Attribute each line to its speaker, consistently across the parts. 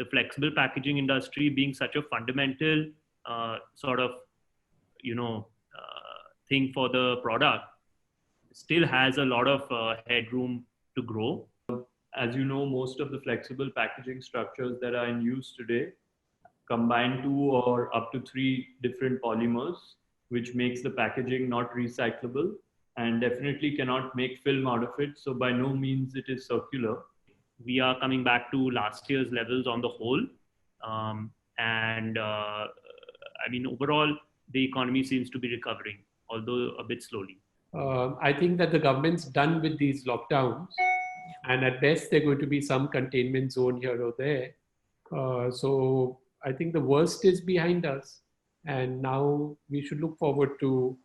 Speaker 1: the flexible packaging industry being such a fundamental sort of, thing for the product, still has a lot of headroom to grow. As you know, most of the flexible packaging structures that are in use today combine 2 or up to 3 different polymers, which makes the packaging not recyclable and definitely cannot make film out of it. So by no means it is circular. We are coming back to last year's levels on the whole. Overall, the economy seems to be recovering, although a bit slowly.
Speaker 2: I think that the government's done with these lockdowns, and at best there are going to be some containment zone here or there. So I think the worst is behind us, and now we should look forward to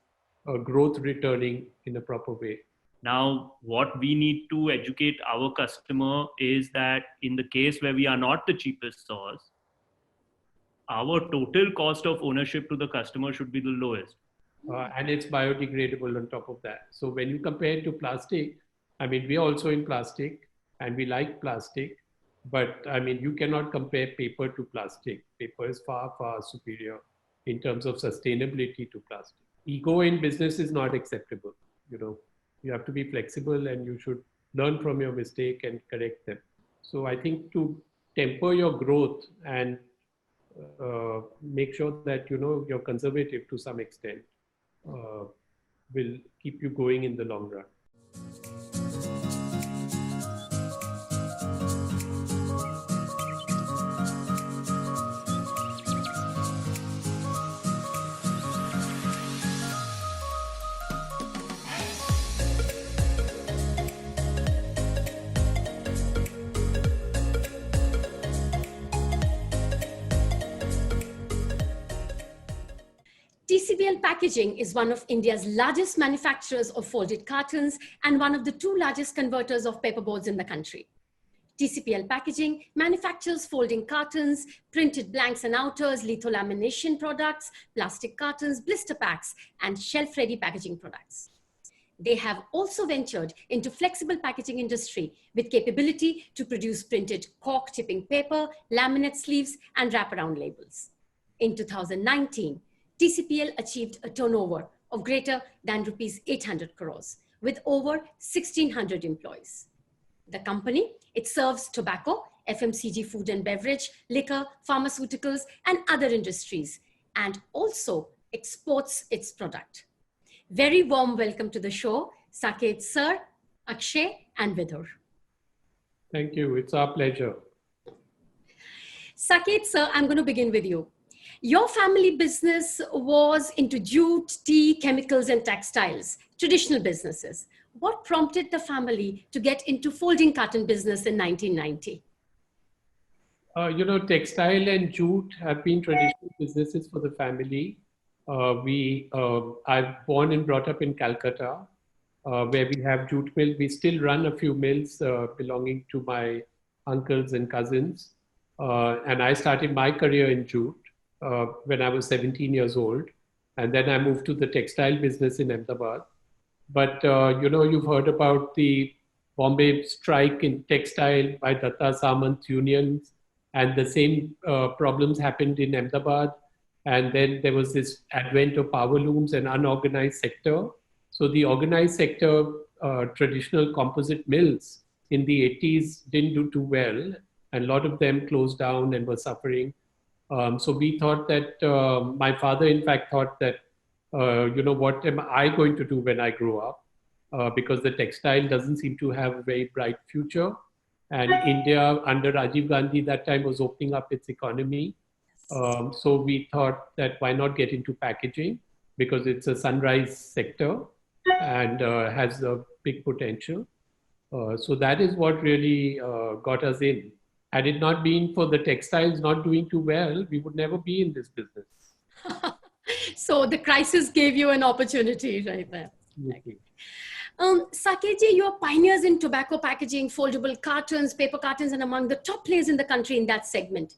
Speaker 2: growth returning in a proper way.
Speaker 1: Now, what we need to educate our customer is that in the case where we are not the cheapest source, our total cost of ownership to the customer should be the lowest.
Speaker 2: And it's biodegradable on top of that. So when you compare it to plastic, I mean, we are also in plastic and we like plastic, but I mean, you cannot compare paper to plastic. Paper is far, far superior in terms of sustainability to plastic. Ego in business is not acceptable. You have to be flexible and you should learn from your mistake and correct them. So I think to temper your growth and make sure that, you're conservative to some extent will keep you going in the long run.
Speaker 3: TCPL Packaging is one of India's largest manufacturers of folded cartons and one of the 2 largest converters of paperboards in the country. TCPL Packaging manufactures folding cartons, printed blanks and outers, litholamination products, plastic cartons, blister packs, and shelf-ready packaging products. They have also ventured into flexible packaging industry with capability to produce printed cork tipping paper, laminate sleeves, and wraparound labels. In 2019, TCPL achieved a turnover of greater than rupees 800 crores with over 1,600 employees. The company, it serves tobacco, FMCG, food and beverage, liquor, pharmaceuticals, and other industries, and also exports its product. Very warm welcome to the show, Saket sir, Akshay, and Vidur.
Speaker 2: Thank you. It's our pleasure.
Speaker 3: Saket sir, I'm going to begin with you. Your family business was into jute, tea, chemicals, and textiles, traditional businesses. What prompted the family to get into folding carton business in 1990?
Speaker 2: Textile and jute have been traditional businesses for the family. I'm born and brought up in Calcutta, where we have jute mill. We still run a few mills belonging to my uncles and cousins. And I started my career in jute when I was 17 years old. And then I moved to the textile business in Ahmedabad. But, you've heard about the Bombay strike in textile by Datta Samant unions, and the same problems happened in Ahmedabad. And then there was this advent of power looms and unorganized sector. So the organized sector, traditional composite mills in the 80s didn't do too well. And a lot of them closed down and were suffering. So we thought that, my father in fact thought that, what am I going to do when I grow up? Because the textile doesn't seem to have a very bright future. And India under Rajiv Gandhi that time was opening up its economy. So we thought that why not get into packaging, because it's a sunrise sector and has a big potential. So that is what really got us in. Had it not been for the textiles not doing too well, we would never be in this business.
Speaker 3: So the crisis gave you an opportunity right there. Saketji, you are pioneers in tobacco packaging, foldable cartons, paper cartons, and among the top players in the country in that segment.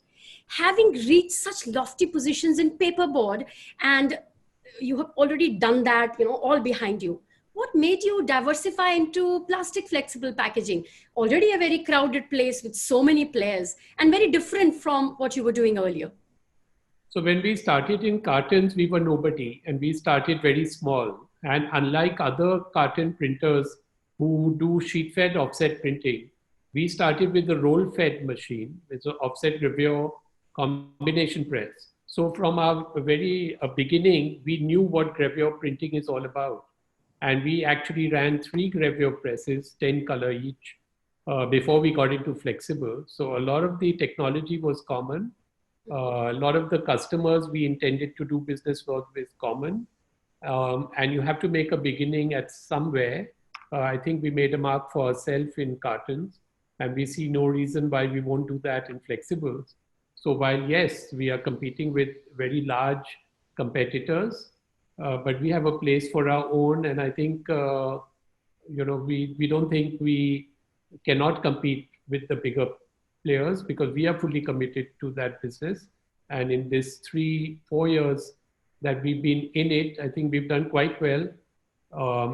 Speaker 3: Having reached such lofty positions in paperboard, and you have already done that, all behind you, What made you diversify into plastic flexible packaging? Already a very crowded place with so many players and very different from what you were doing earlier.
Speaker 2: So when we started in cartons, we were nobody and we started very small. And unlike other carton printers who do sheet fed offset printing, we started with the roll fed machine. It's an offset gravure combination press. So from our very beginning, we knew what gravure printing is all about. And we actually ran 3 gravure presses, 10 color each, before we got into flexible. So a lot of the technology was common. A lot of the customers we intended to do business with common. And you have to make a beginning at somewhere. I think we made a mark for ourselves in cartons, and we see no reason why we won't do that in flexibles. So while yes, we are competing with very large competitors, but we have a place for our own, and I think we don't think we cannot compete with the bigger players because we are fully committed to that business. And in this 3-4 years that we've been in it, I think we've done quite well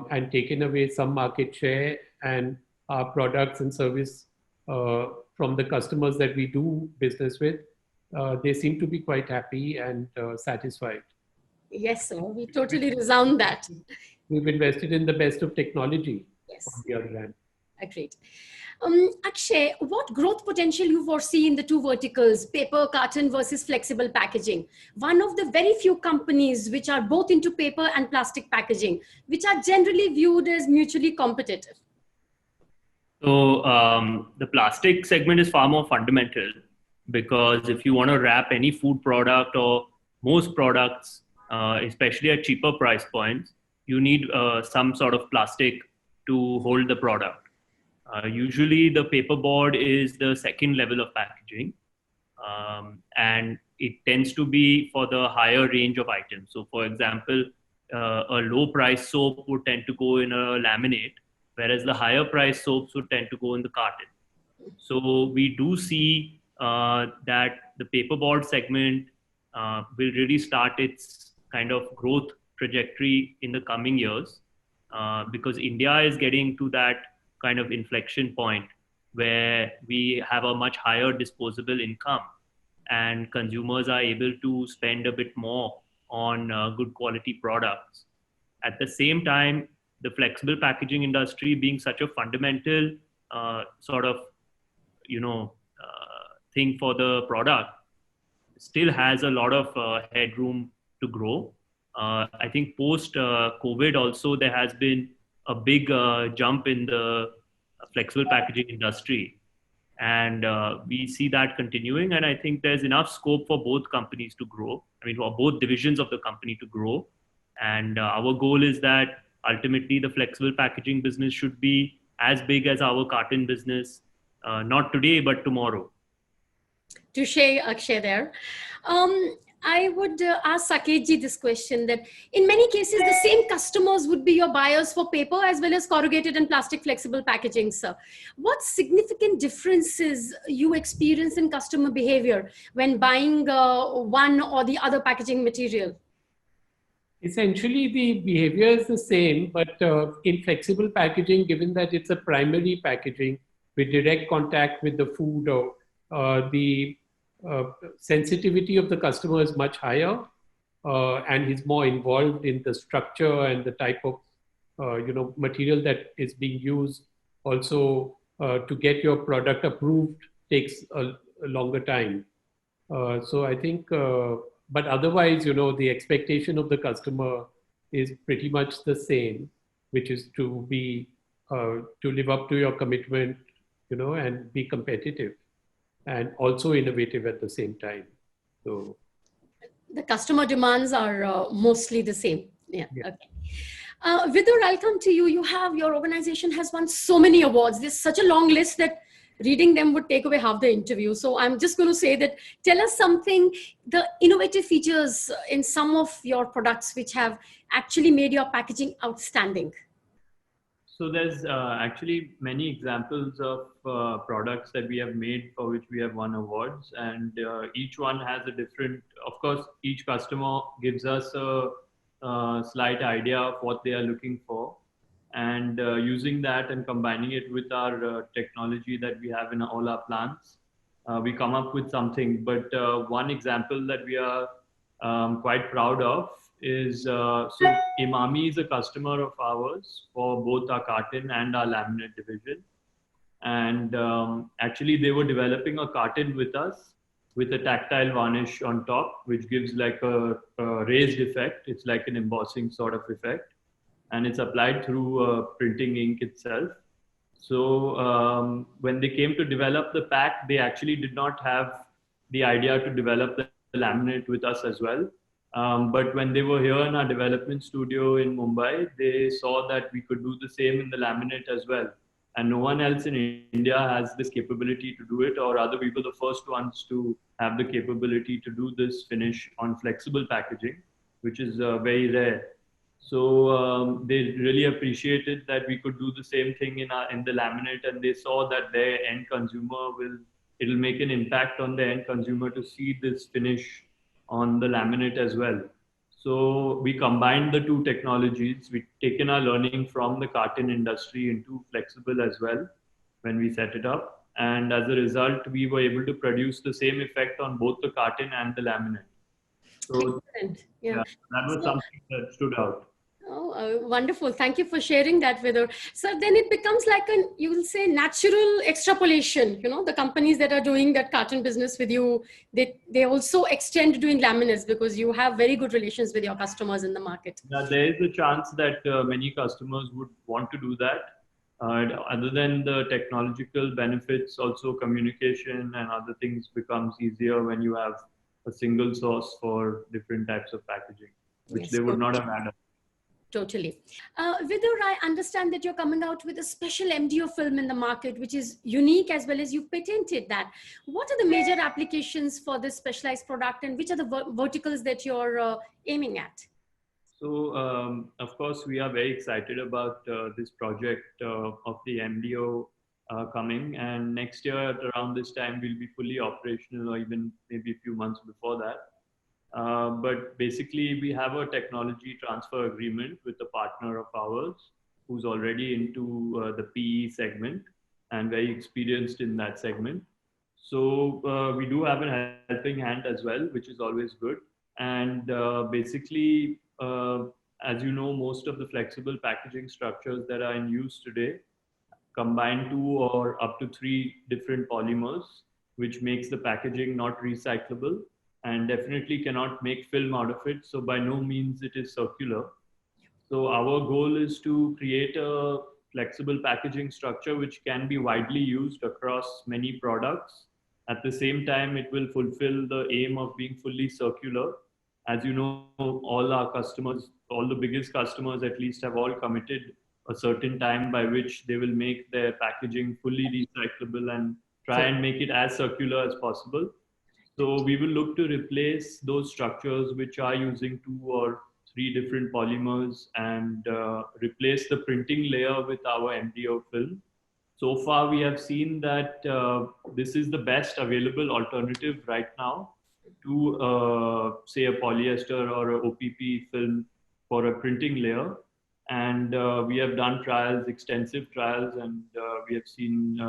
Speaker 2: and taken away some market share, and our products and service from the customers that we do business with, they seem to be quite happy and satisfied.
Speaker 3: Yes, sir. We totally resound that.
Speaker 2: We've invested in the best of technology.
Speaker 3: Yes.
Speaker 2: On the other hand.
Speaker 3: Agreed. Akshay, what growth potential you foresee in the two verticals, paper, carton versus flexible packaging? One of the very few companies which are both into paper and plastic packaging, which are generally viewed as mutually competitive.
Speaker 1: So the plastic segment is far more fundamental, because if you want to wrap any food product or most products, especially at cheaper price points, you need some sort of plastic to hold the product. Usually the paperboard is the second level of packaging, and it tends to be for the higher range of items. So for example, a low price soap would tend to go in a laminate, whereas the higher price soaps would tend to go in the carton. So we do see that the paperboard segment will really start its kind of growth trajectory in the coming years, because India is getting to that kind of inflection point where we have a much higher disposable income and consumers are able to spend a bit more on good quality products. At the same time, the flexible packaging industry being such a fundamental sort of, thing for the product, still has a lot of headroom to grow. I think post COVID also, there has been a big jump in the flexible packaging industry. And we see that continuing. And I think there's enough scope for both companies to grow. I mean, for both divisions of the company to grow. And our goal is that ultimately the flexible packaging business should be as big as our carton business, not today, but tomorrow.
Speaker 3: Touche, Akshay there. I would ask Saketji this question, that in many cases, the same customers would be your buyers for paper as well as corrugated and plastic flexible packaging, sir. What significant differences you experience in customer behavior when buying one or the other packaging material?
Speaker 2: Essentially, the behavior is the same, but in flexible packaging, given that it's a primary packaging with direct contact with the food, or the sensitivity of the customer is much higher, and he's more involved in the structure and the type of material that is being used. Also, to get your product approved takes a longer time. So I think, but otherwise, the expectation of the customer is pretty much the same, which is to be to live up to your commitment, and be competitive. And also innovative at the same time. So
Speaker 3: the customer demands are mostly the same. Yeah. Okay. Vidur, I'll come to you. Your organization has won so many awards. There's such a long list that reading them would take away half the interview. So I'm just going to say that, tell us something, the innovative features in some of your products which have actually made your packaging outstanding.
Speaker 1: So there's actually many examples of products that we have made for which we have won awards, and each one has a different, of course, each customer gives us a slight idea of what they are looking for. and using that and combining it with our technology that we have in all our plants, we come up with something. But one example that we are quite proud of is so Emami is a customer of ours for both our carton and our laminate division. And actually, they were developing a carton with us with a tactile varnish on top, which gives like a raised effect. It's like an embossing sort of effect, and it's applied through printing ink itself. So when they came to develop the pack, they actually did not have the idea to develop the laminate with us as well. But when they were here in our development studio in Mumbai, they saw that we could do the same in the laminate as well. And no one else in India has this capability to do it, or other people the first ones to have the capability to do this finish on flexible packaging, which is very rare. So they really appreciated that we could do the same thing in the laminate, and they saw that their end consumer it'll make an impact on the end consumer to see this finish on the laminate as well. So we combined the two technologies. We've taken our learning from the carton industry into flexible as well when we set it up. And as a result, we were able to produce the same effect on both the carton and the laminate. So
Speaker 3: yeah,
Speaker 1: that was something that stood out.
Speaker 3: Oh, wonderful. Thank you for sharing that with us. So then it becomes like you will say, natural extrapolation. You know, the companies that are doing that carton business with you, they also extend doing laminates because you have very good relations with your customers in the market.
Speaker 1: Yeah, there is a chance that many customers would want to do that. Other than the technological benefits, also communication and other things becomes easier when you have a single source for different types of packaging, which they would not have had.
Speaker 3: Totally. Vidur, I understand that you're coming out with a special MDO film in the market, which is unique as well as you patented that. What are the major applications for this specialized product, and which are the verticals that you're aiming at?
Speaker 1: So, of course, we are very excited about this project of the MDO coming. And next year at around this time, we'll be fully operational, or even maybe a few months before that. But basically, we have a technology transfer agreement with a partner of ours who's already into the PE segment and very experienced in that segment. So we do have a helping hand as well, which is always good. And basically, as you know, most of the flexible packaging structures that are in use today combine 2 or up to 3 different polymers, which makes the packaging not recyclable and definitely cannot make film out of it. So by no means it is circular. So our goal is to create a flexible packaging structure which can be widely used across many products. At the same time, it will fulfill the aim of being fully circular. As you know, all our customers, all the biggest customers at least, have all committed a certain time by which they will make their packaging fully recyclable and try and make it as circular as possible. So we will look to replace those structures which are using 2 or 3 different polymers and replace the printing layer with our MDO film. So far, we have seen that this is the best available alternative right now to, say, a polyester or a OPP film for a printing layer. And we have done trials, extensive trials, and we have seen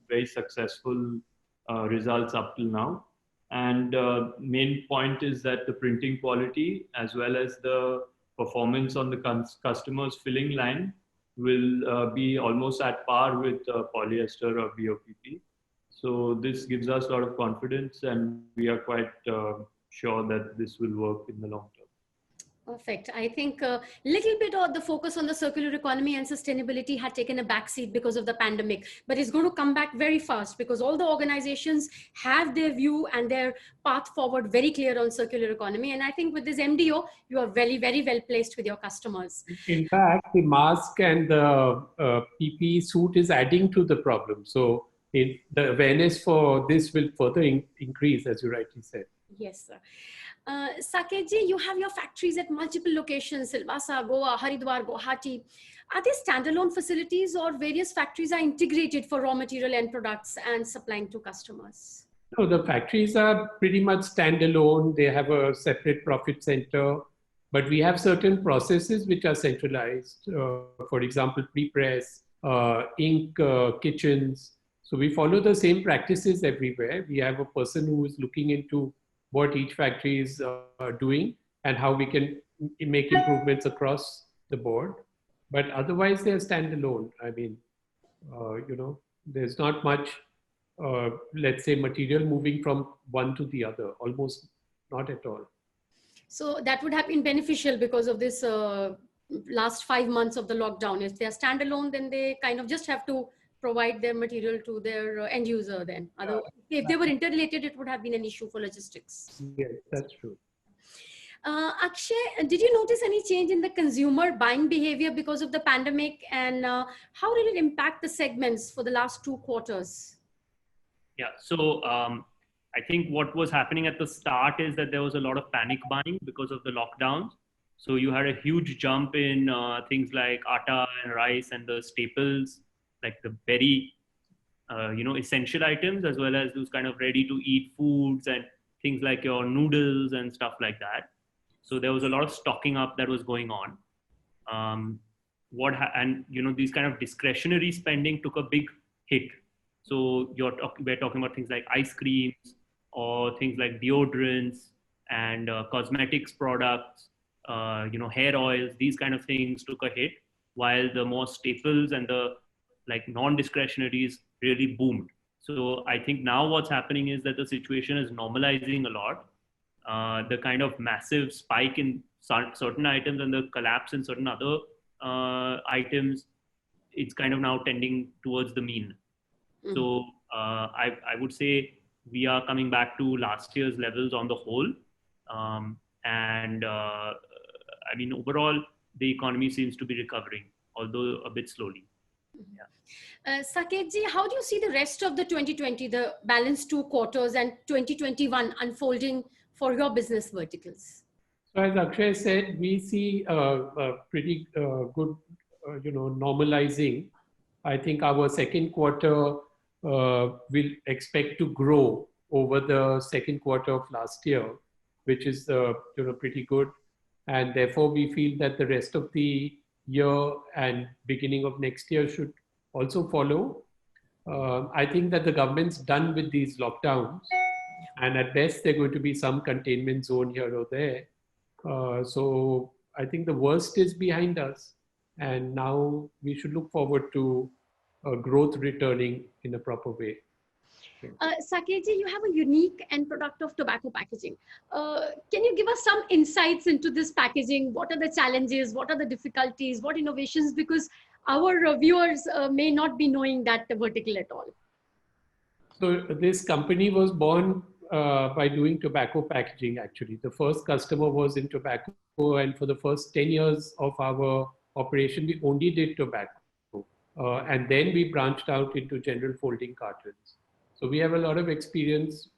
Speaker 1: very successful results up till now. And main point is that the printing quality as well as the performance on the customer's filling line will be almost at par with polyester or BOPP. So this gives us a lot of confidence, and we are quite sure that this will work in the long term.
Speaker 3: Perfect. I think a little bit of the focus on the circular economy and sustainability had taken a backseat because of the pandemic, but it's going to come back very fast because all the organizations have their view and their path forward very clear on circular economy. And I think with this MDO, you are very, very well placed with your customers.
Speaker 2: In fact, the mask and the PPE suit is adding to the problem. So the awareness for this will further increase, as you rightly said.
Speaker 3: Yes, sir. Saket ji, you have your factories at multiple locations, Silvassa, Goa, Haridwar, Guwahati. Are they standalone facilities or various factories are integrated for raw material and products and supplying to customers?
Speaker 2: No, the factories are pretty much standalone. They have a separate profit center. But we have certain processes which are centralized. For example, pre-press, ink kitchens. So we follow the same practices everywhere. We have a person who is looking into what each factory is doing and how we can make improvements across the board. But otherwise, they're standalone. I mean, there's not much, let's say, material moving from one to the other, almost not at all.
Speaker 3: So that would have been beneficial because of this last 5 months of the lockdown. If they are standalone, then they kind of just have to provide their material to their end user then. Otherwise, if they were interrelated, it would have been an issue for logistics.
Speaker 2: Yes, that's true.
Speaker 3: Akshay, did you notice any change in the consumer buying behavior because of the pandemic, and how did it impact the segments for the last 2 quarters?
Speaker 1: Yeah, so I think what was happening at the start is that there was a lot of panic buying because of the lockdowns. So you had a huge jump in things like atta and rice and the staples, like the very essential items, as well as those kind of ready to eat foods and things like your noodles and stuff like that. So there was a lot of stocking up that was going on. These kind of discretionary spending took a big hit. So we're talking about things like ice creams or things like deodorants and cosmetics products, hair oils. These kind of things took a hit, while the more staples and the like non-discretionaries really boomed. So I think now what's happening is that the situation is normalizing a lot. The kind of massive spike in certain items and the collapse in certain other items, it's kind of now tending towards the mean. Mm-hmm. So I would say we are coming back to last year's levels on the whole. Overall, the economy seems to be recovering, although a bit slowly.
Speaker 3: Yeah. Saket ji, how do you see the rest of the 2020, the balanced 2 quarters, and 2021 unfolding for your business verticals?
Speaker 2: So as Akshay said, we see a pretty good, normalizing. I think our second quarter will expect to grow over the second quarter of last year, which is pretty good. And therefore, we feel that the rest of the year and beginning of next year should also follow. I think that the government's done with these lockdowns, and at best, there's going to be some containment zone here or there. So I think the worst is behind us, and now we should look forward to growth returning in a proper way.
Speaker 3: Saket ji, you have a unique end product of tobacco packaging. Can you give us some insights into this packaging? What are the challenges? What are the difficulties? What innovations? Because our viewers may not be knowing that vertical at all.
Speaker 2: So this company was born by doing tobacco packaging, actually. The first customer was in tobacco, and for the first 10 years of our operation, we only did tobacco. And then we branched out into general folding cartons. So we have a lot of experience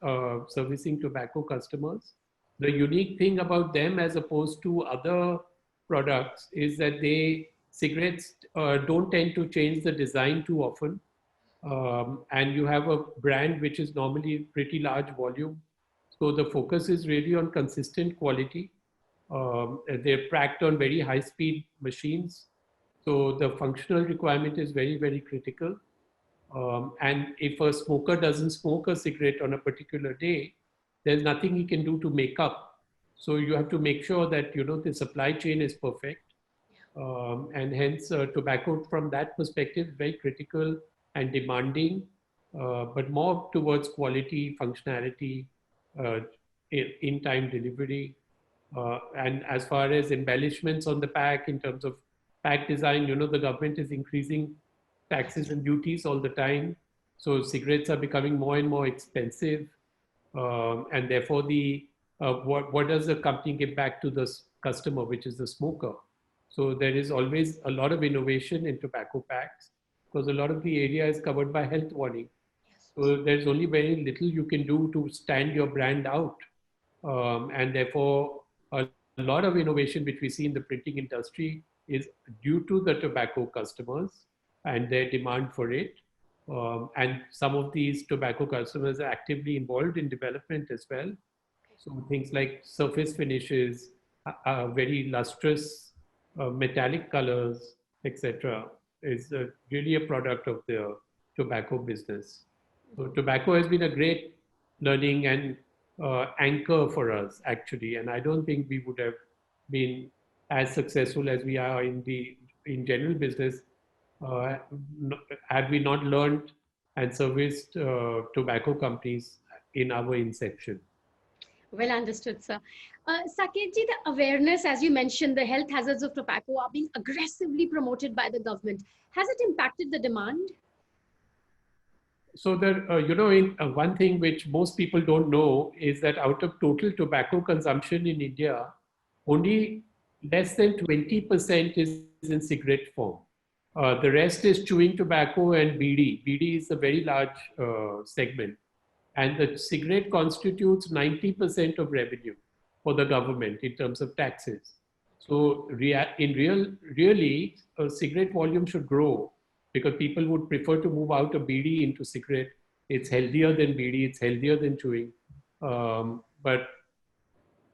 Speaker 2: servicing tobacco customers. The unique thing about them as opposed to other products is that cigarettes don't tend to change the design too often. And you have a brand which is normally pretty large volume. So the focus is really on consistent quality. They're packed on very high speed machines. So the functional requirement is very, very critical. And if a smoker doesn't smoke a cigarette on a particular day, there's nothing he can do to make up. So you have to make sure that, the supply chain is perfect. And hence tobacco from that perspective is very critical and demanding, but more towards quality, functionality, in-time delivery. And as far as embellishments on the pack, in terms of pack design, the government is increasing taxes and duties all the time. So cigarettes are becoming more and more expensive. And therefore, what does the company give back to the customer, which is the smoker? So there is always a lot of innovation in tobacco packs, because a lot of the area is covered by health warning. So there's only very little you can do to stand your brand out. And therefore, a lot of innovation which we see in the printing industry is due to the tobacco customers and their demand for it. And some of these tobacco customers are actively involved in development as well. So things like surface finishes, very lustrous metallic colors, etc., is really a product of the tobacco business. So tobacco has been a great learning and anchor for us, actually. And I don't think we would have been as successful as we are in general business uh, had we not learned and serviced tobacco companies in our inception.
Speaker 3: Well understood, sir. Saketji, the awareness, as you mentioned, the health hazards of tobacco are being aggressively promoted by the government. Has it impacted the demand?
Speaker 2: So that one thing which most people don't know is that out of total tobacco consumption in India, only less than 20% is in cigarette form. The rest is chewing tobacco and BD. BD is a very large segment, and the cigarette constitutes 90% of revenue for the government in terms of taxes. So really, cigarette volume should grow because people would prefer to move out of BD into cigarette. It's healthier than BD. It's healthier than chewing. But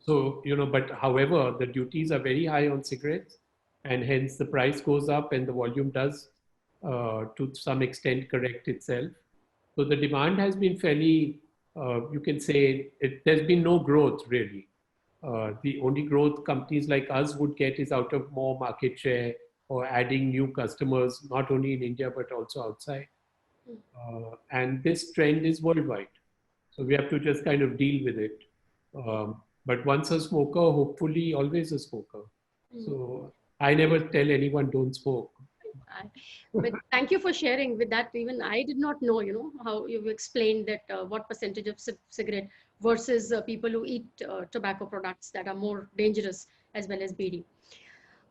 Speaker 2: however, the duties are very high on cigarettes, and hence the price goes up and the volume does, to some extent, correct itself. So the demand has been fairly, you can say, there's been no growth really. The only growth companies like us would get is out of more market share or adding new customers, not only in India, but also outside. And this trend is worldwide. So we have to just kind of deal with it. But once a smoker, hopefully always a smoker. So I never tell anyone don't smoke.
Speaker 3: But thank you for sharing with that. Even I did not know, how you explained that what percentage of cigarette versus people who eat tobacco products that are more dangerous as well as BD.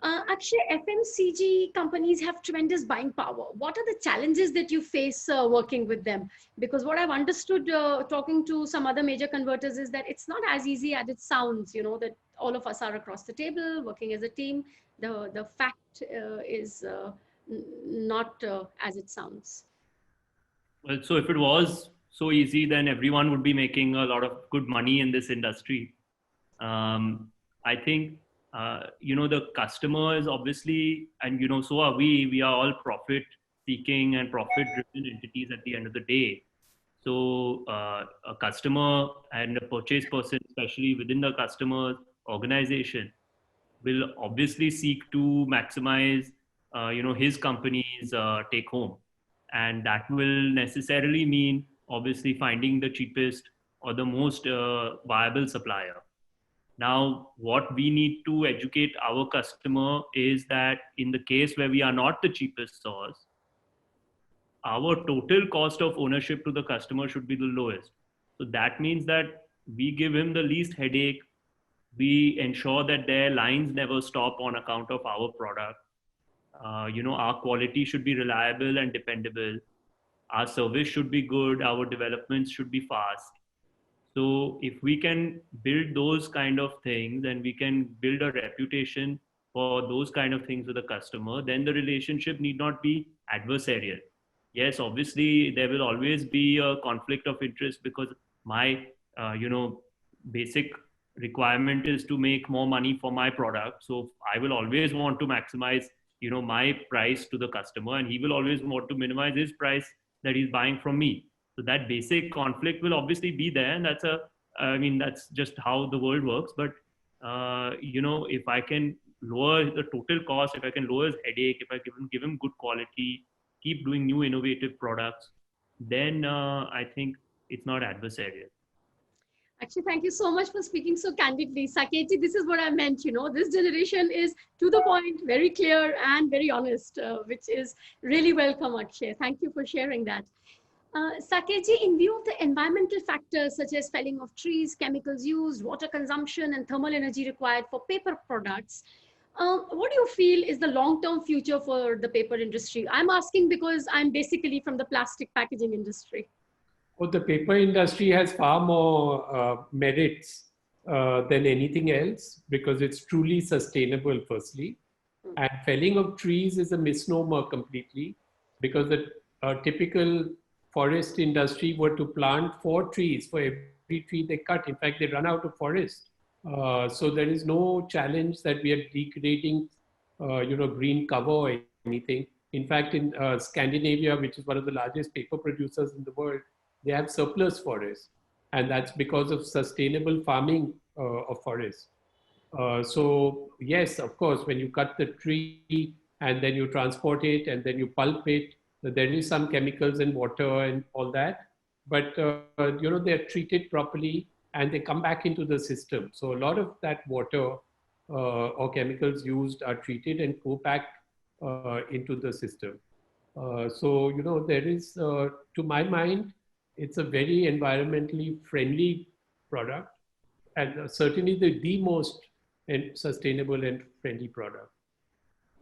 Speaker 3: Akshay, FMCG companies have tremendous buying power. What are the challenges that you face working with them? Because what I've understood talking to some other major converters is that it's not as easy as it sounds, that all of us are across the table working as a team. The fact is not as it sounds.
Speaker 1: Well, so if it was so easy, then everyone would be making a lot of good money in this industry. I think, the customers obviously, and, so are we are all profit seeking and profit driven entities at the end of the day. So a customer and a purchase person, especially within the customer organization, will obviously seek to maximize, his company's take home. And that will necessarily mean obviously finding the cheapest or the most viable supplier. Now, what we need to educate our customer is that in the case where we are not the cheapest source, our total cost of ownership to the customer should be the lowest. So that means that we give him the least headache. We ensure that their lines never stop on account of our product. Our quality should be reliable and dependable. Our service should be good. Our developments should be fast. So if we can build those kind of things and we can build a reputation for those kind of things with the customer, then the relationship need not be adversarial. Yes, obviously there will always be a conflict of interest because my, basic requirement is to make more money for my product. So I will always want to maximize, my price to the customer, and he will always want to minimize his price that he's buying from me. So that basic conflict will obviously be there, and that's just how the world works. But if I can lower the total cost, if I can lower his headache, if I give him good quality, keep doing new innovative products, then I think it's not adversarial.
Speaker 3: Actually, thank you so much for speaking so candidly. Saketji, this is what I meant, this generation is to the point, very clear and very honest, which is really welcome, Akshay. Thank you for sharing that. Saketji, in view of the environmental factors such as felling of trees, chemicals used, water consumption, and thermal energy required for paper products, what do you feel is the long-term future for the paper industry? I'm asking because I'm basically from the plastic packaging industry.
Speaker 2: Well, the paper industry has far more merits than anything else because it's truly sustainable, firstly. And felling of trees is a misnomer completely because the typical forest industry were to plant 4 trees for every tree they cut. In fact, they run out of forest. So there is no challenge that we are degrading, green cover or anything. In fact, in Scandinavia, which is one of the largest paper producers in the world, they have surplus forests, and that's because of sustainable farming of forests. So yes, of course, when you cut the tree and then you transport it and then you pulp it, there is some chemicals and water and all that. But they're treated properly and they come back into the system. So a lot of that water or chemicals used are treated and go back into the system. So there is, to my mind, it's a very environmentally friendly product and certainly the most sustainable and friendly product.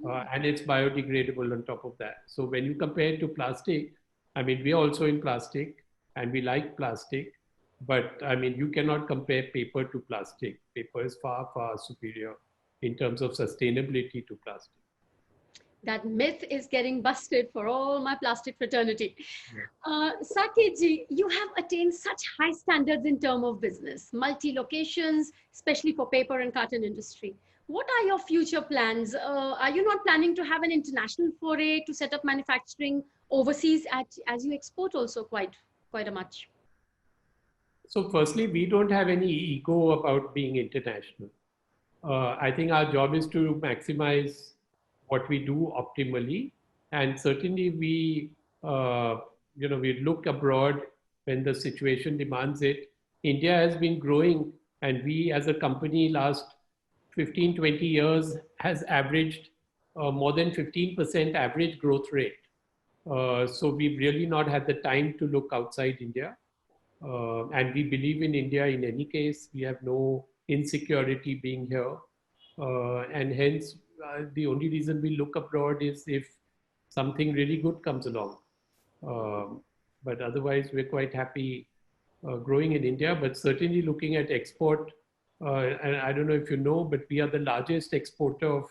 Speaker 2: And it's biodegradable on top of that. So when you compare it to plastic, I mean, we are also in plastic and we like plastic, but I mean, you cannot compare paper to plastic. Paper is far, far superior in terms of sustainability to plastic.
Speaker 3: That myth is getting busted for all my plastic fraternity. Saketji, you have attained such high standards in terms of business, multi-locations, especially for paper and carton industry. What are your future plans? Are you not planning to have an international foray to set up manufacturing overseas as you export also quite a much?
Speaker 2: So firstly, we don't have any ego about being international. I think our job is to maximize what we do optimally, and certainly we look abroad when the situation demands it. India has been growing, and we as a company last 15-20 years has averaged more than 15% average growth rate. So we've really not had the time to look outside India. And we believe in India in any case. We have no insecurity being here. And hence, the only reason we look abroad is if something really good comes along. But otherwise, we're quite happy growing in India, but certainly looking at export. And I don't know if you know, but we are the largest exporter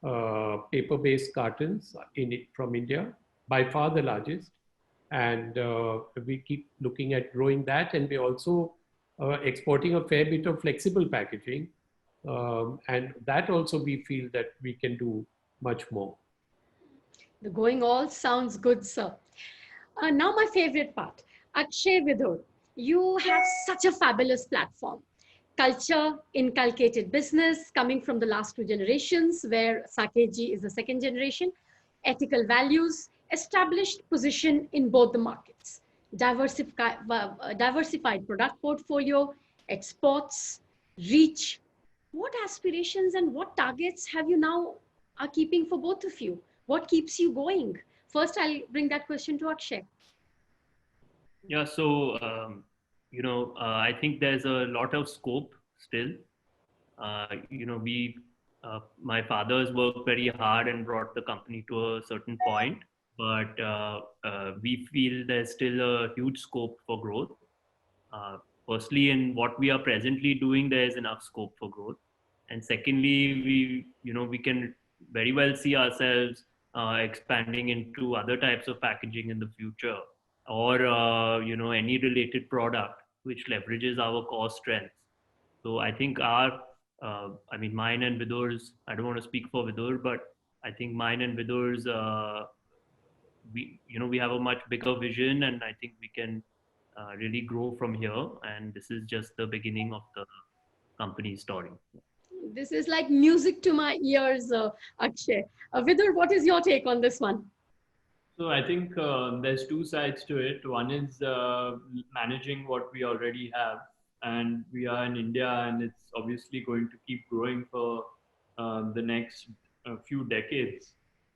Speaker 2: of paper-based cartons from India, by far the largest. And we keep looking at growing that. And we're also exporting a fair bit of flexible packaging. And that also we feel that we can do much more.
Speaker 3: The going all sounds good, sir. Now my favorite part, Akshay Vidur. You have such a fabulous platform. Culture, inculcated business coming from the last two generations, where Saketji is the second generation, ethical values, established position in both the markets, diversified product portfolio, exports, reach. What aspirations and what targets have you now are keeping for both of you? What keeps you going? First, I'll bring that question to Akshay.
Speaker 1: Yeah, so I think there's a lot of scope still. My father's worked very hard and brought the company to a certain point, but we feel there's still a huge scope for growth. Firstly, in what we are presently doing, there is enough scope for growth, and secondly, we can very well see ourselves expanding into other types of packaging in the future, or any related product which leverages our core strengths. So I think mine and Vidur's, I don't want to speak for Vidur, but I think mine and Vidur's, we have a much bigger vision, and I think we can really grow from here. And this is just the beginning of the company's story.
Speaker 3: This is like music to my ears, Akshay. Vidur, what is your take on this one?
Speaker 1: So I think there's two sides to it. One is managing what we already have, and we are in India, and it's obviously going to keep growing for the next few decades.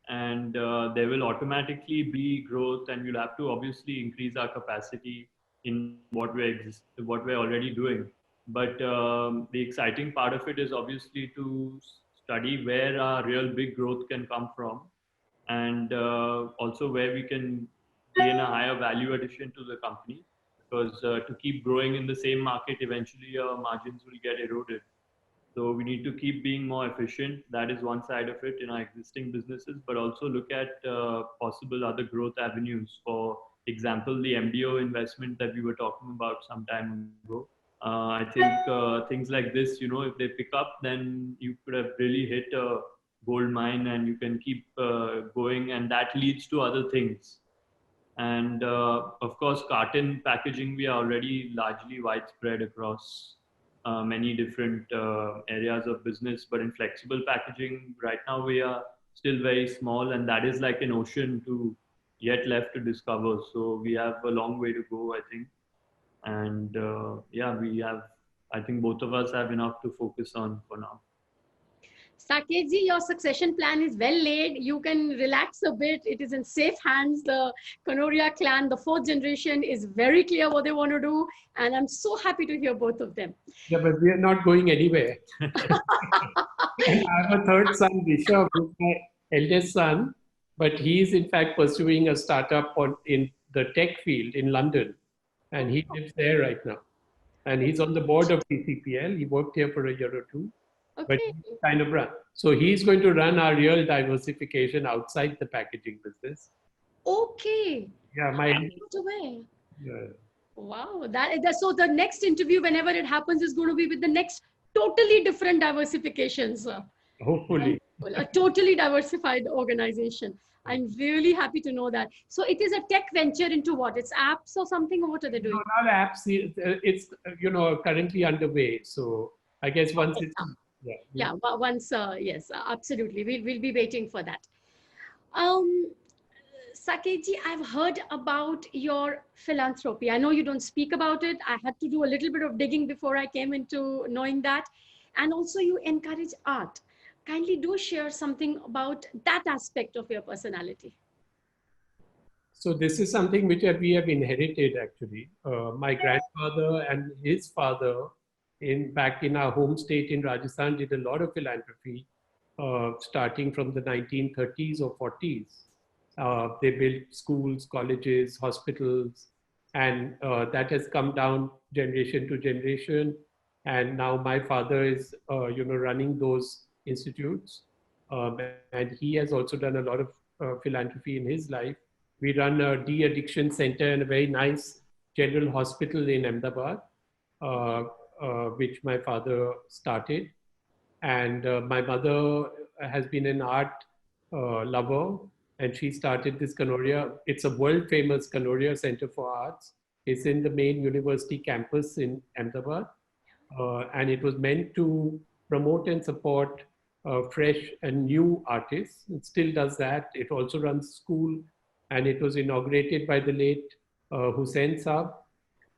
Speaker 1: And there will automatically be growth, and we'll have to obviously increase our capacity in what we're already doing. But the exciting part of it is obviously to study where our real big growth can come from, and also where we can gain a higher value addition to the company. Because to keep growing in the same market, eventually our margins will get eroded. So we need to keep being more efficient. That is one side of it in our existing businesses, but also look at possible other growth avenues. For example, the MDO investment that we were talking about some time ago. I think things like this, if they pick up, then you could have really hit a gold mine, and you can keep going, and that leads to other things. And of course, carton packaging, we are already largely widespread across many different areas of business. But in flexible packaging, right now we are still very small, and that is like an ocean to yet left to discover. So we have a long way to go, I think. And yeah, we have, I think both of us have enough to focus on for now.
Speaker 3: Saket ji, your succession plan is well laid. You can relax a bit. It is in safe hands. The Kanoria clan, the fourth generation, is very clear what they want to do. And I'm so happy to hear both of them.
Speaker 2: Yeah, but we are not going anywhere. And I have a third son, Rishabh, who's my eldest son, but he is in fact pursuing a startup in the tech field in London. And he lives there right now. And he's on the board of TCPL. He worked here for a year or two. But
Speaker 3: Okay.
Speaker 2: he's kind of run. So he's going to run our real diversification outside the packaging business.
Speaker 3: Okay.
Speaker 2: Yeah,
Speaker 3: I'm not aware.
Speaker 2: yeah.
Speaker 3: Wow. So the next interview, whenever it happens, is going to be with the next totally different diversifications.
Speaker 2: Hopefully.
Speaker 3: A totally diversified organization. I'm really happy to know that. So it is a tech venture into what? It's apps or something, or what are they doing?
Speaker 2: No, not apps. It's currently underway. So I guess once it's
Speaker 3: yeah, once yes, absolutely. We'll be waiting for that. Saketji, I've heard about your philanthropy. I know you don't speak about it. I had to do a little bit of digging before I came into knowing that. And also you encourage art. Kindly do share something about that aspect of your personality.
Speaker 2: So this is something which we have inherited actually. My grandfather and his father, back in our home state in Rajasthan, did a lot of philanthropy, starting from the 1930s or 40s. They built schools, colleges, hospitals, and that has come down generation to generation. And now my father is, running those institutes, and he has also done a lot of philanthropy in his life. We run a de-addiction center and a very nice general hospital in Ahmedabad, which my father started. And my mother has been an art lover, and she started this Kanoria. It's a world famous Kanoria Center for Arts. It's in the main university campus in Ahmedabad. And it was meant to promote and support fresh and new artists. It still does that. It also runs school, and it was inaugurated by the late Hussain Saab.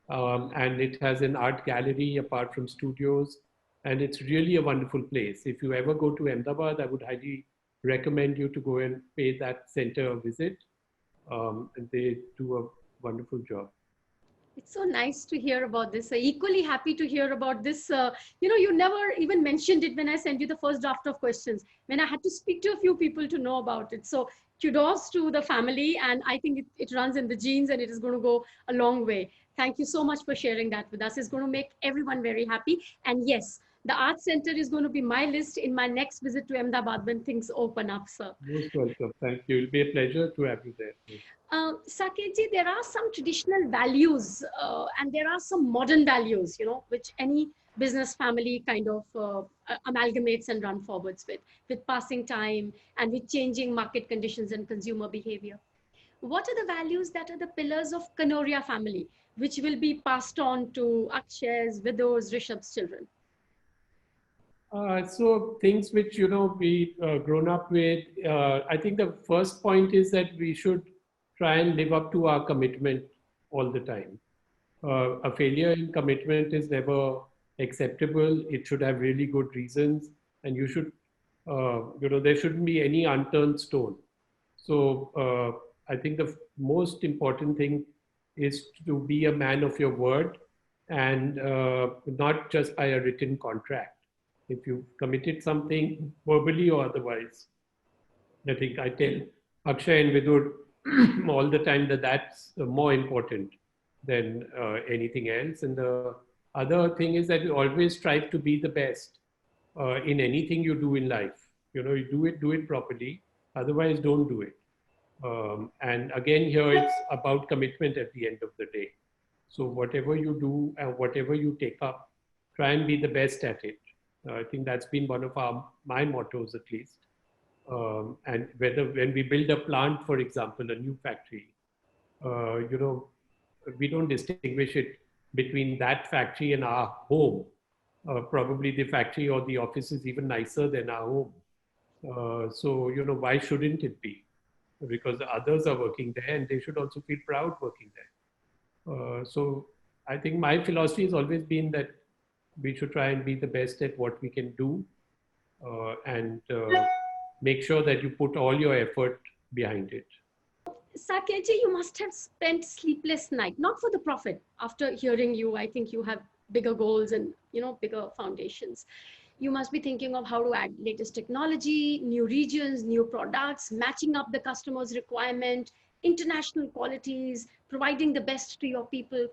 Speaker 2: And it has an art gallery apart from studios, and it's really a wonderful place. If you ever go to Ahmedabad, I would highly recommend you to go and pay that center a visit. And they do a wonderful job.
Speaker 3: It's so nice to hear about this. Equally happy to hear about this. You never even mentioned it when I sent you the first draft of questions, when I had to speak to a few people to know about it. So kudos to the family. And I think it runs in the genes, and it is going to go a long way. Thank you so much for sharing that with us. It's going to make everyone very happy. And yes, the Art Center is going to be my list in my next visit to Ahmedabad when things open up, sir.
Speaker 2: Most welcome. Thank you. It'll be a pleasure to have you there.
Speaker 3: Saketji, there are some traditional values and there are some modern values, which any business family kind of amalgamates and run forwards with passing time and with changing market conditions and consumer behavior. What are the values that are the pillars of Kanoria family, which will be passed on to Akshay's, Vidur's, Rishabh's children?
Speaker 2: So things which, we grown up with, I think the first point is that we should try and live up to our commitment all the time. A failure in commitment is never acceptable. It should have really good reasons, and you should, there shouldn't be any unturned stone. So I think the most important thing is to be a man of your word, and not just by a written contract. If you committed something verbally or otherwise, I think I tell Akshay and Vidur all the time that that's more important than anything else. And the other thing is that you always strive to be the best in anything you do in life. You do it properly. Otherwise, don't do it. And again, here it's about commitment at the end of the day. So whatever you do and whatever you take up, try and be the best at it. I think that's been one of my mottos, at least. And whether when we build a plant, for example, a new factory, you know, we don't distinguish it between that factory and our home. Probably the factory or the office is even nicer than our home. So, you know, why shouldn't it be? Because the others are working there and they should also feel proud working there. So I think my philosophy has always been that we should try and be the best at what we can do, and make sure that you put all your effort behind it.
Speaker 3: Saketji, you must have spent sleepless night, not for the profit. After hearing you, I think you have bigger goals and, you know, bigger foundations. You must be thinking of how to add latest technology, new regions, new products, matching up the customer's requirement, international qualities, providing the best to your people.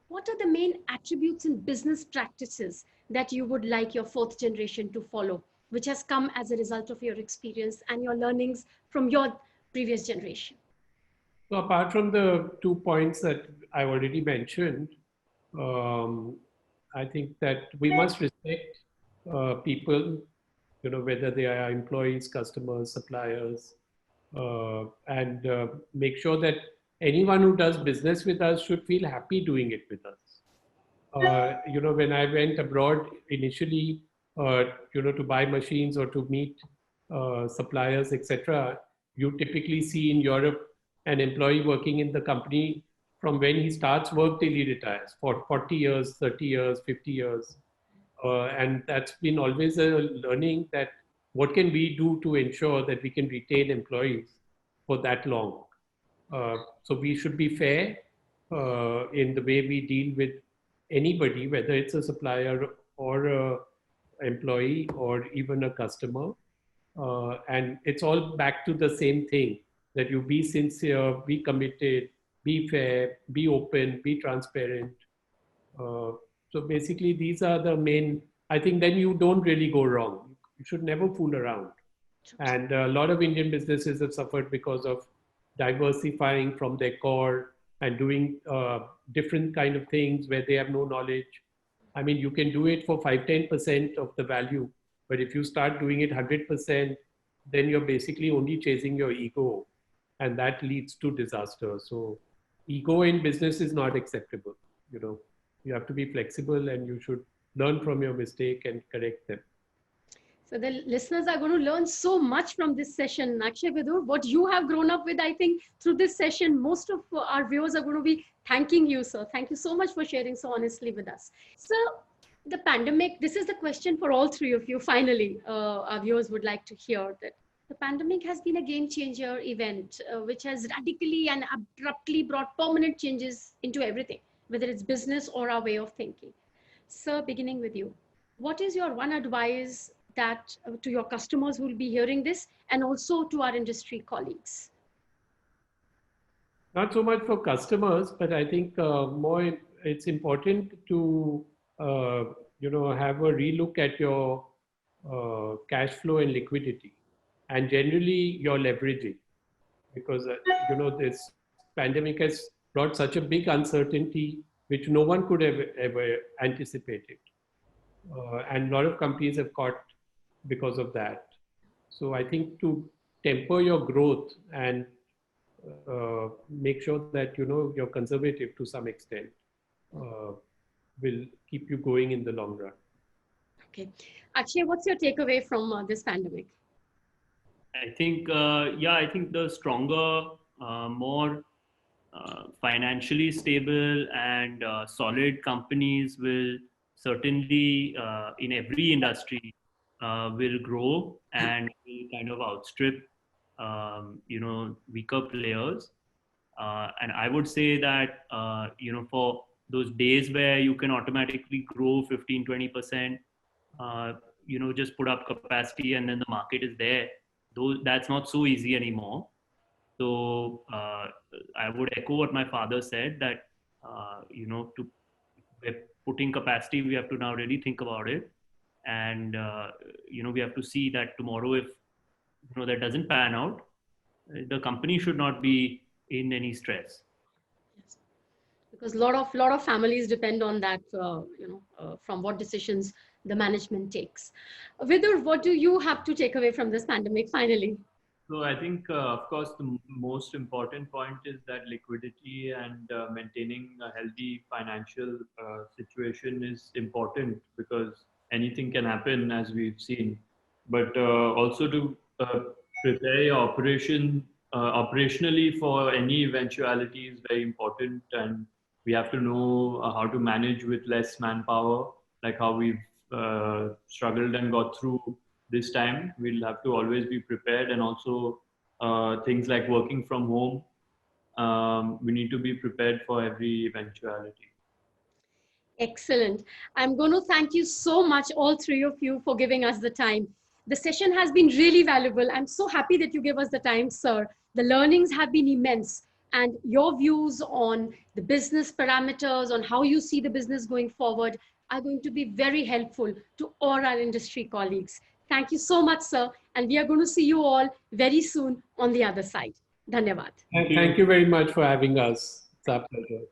Speaker 3: What are the main attributes in business practices that you would like your fourth generation to follow, which has come as a result of your experience and your learnings from your previous generation?
Speaker 2: So apart from the 2 points that I already mentioned, I think that we must respect people, you know, whether they are employees, customers, suppliers, and make sure that anyone who does business with us should feel happy doing it with us. You know, when I went abroad initially, you know, to buy machines or to meet suppliers, etc., you typically see in Europe an employee working in the company from when he starts work till he retires for 40 years, 30 years, 50 years. And that's been always a learning that what can we do to ensure that we can retain employees for that long. So we should be fair in the way we deal with anybody, whether it's a supplier or a employee or even a customer. And it's all back to the same thing, that you be sincere, be committed, be fair, be open, be transparent. So basically, these are the main, I think then you don't really go wrong. You should never fool around. And a lot of Indian businesses have suffered because of diversifying from their core and doing different kind of things where they have no knowledge. I mean, you can do it for 5-10% of the value, but if you start doing it 100%, then you're basically only chasing your ego, and that leads to disaster. So ego in business is not acceptable. You know, you have to be flexible and you should learn from your mistake and correct them.
Speaker 3: So the listeners are going to learn so much from this session. Akshay Vidur, what you have grown up with, I think through this session, most of our viewers are going to be thanking you, sir. Thank you so much for sharing so honestly with us. So the pandemic, this is the question for all three of you. Finally, our viewers would like to hear that the pandemic has been a game changer event, which has radically and abruptly brought permanent changes into everything, whether it's business or our way of thinking. Sir, beginning with you, what is your one advice that to your customers who will be hearing this, and also to our industry colleagues?
Speaker 2: Not so much for customers, but I think more it's important to you know, have a relook at your cash flow and liquidity, and generally your leveraging, because you know, this pandemic has brought such a big uncertainty which no one could have ever anticipated, and a lot of companies have caught because of that. So I think to temper your growth and make sure that, you know, you're conservative to some extent will keep you going in the long run.
Speaker 3: Okay. Akshay, what's your takeaway from this pandemic?
Speaker 1: I think, yeah, I think the stronger, more financially stable and solid companies will certainly, in every industry, will grow and will kind of outstrip, you know, weaker players. And I would say that, you know, for those days where you can automatically grow 15, 20%, you know, just put up capacity and then the market is there. That's not so easy anymore. So I would echo what my father said, that, you know, we're putting capacity, we have to now really think about it. And, you know, we have to see that tomorrow, if, you know, that doesn't pan out, the company should not be in any stress.
Speaker 3: Yes. Because a lot of families depend on that, from what decisions the management takes. Vidur, what do you have to take away from this pandemic finally?
Speaker 1: So I think, of course, the most important point is that liquidity and maintaining a healthy financial situation is important, because anything can happen, as we've seen. But also to prepare your operationally for any eventuality is very important, and we have to know how to manage with less manpower, like how we've struggled and got through this time. We'll have to always be prepared, and also things like working from home. We need to be prepared for every eventuality.
Speaker 3: Excellent. I'm going to thank you so much, all three of you, for giving us the time. The session has been really valuable. I'm so happy that you gave us the time, sir. The learnings have been immense. And your views on the business parameters, on how you see the business going forward, are going to be very helpful to all our industry colleagues. Thank you so much, sir. And we are going to see you all very soon on the other side. Dhanyavad.
Speaker 2: Thank you very much for having us. It's our pleasure.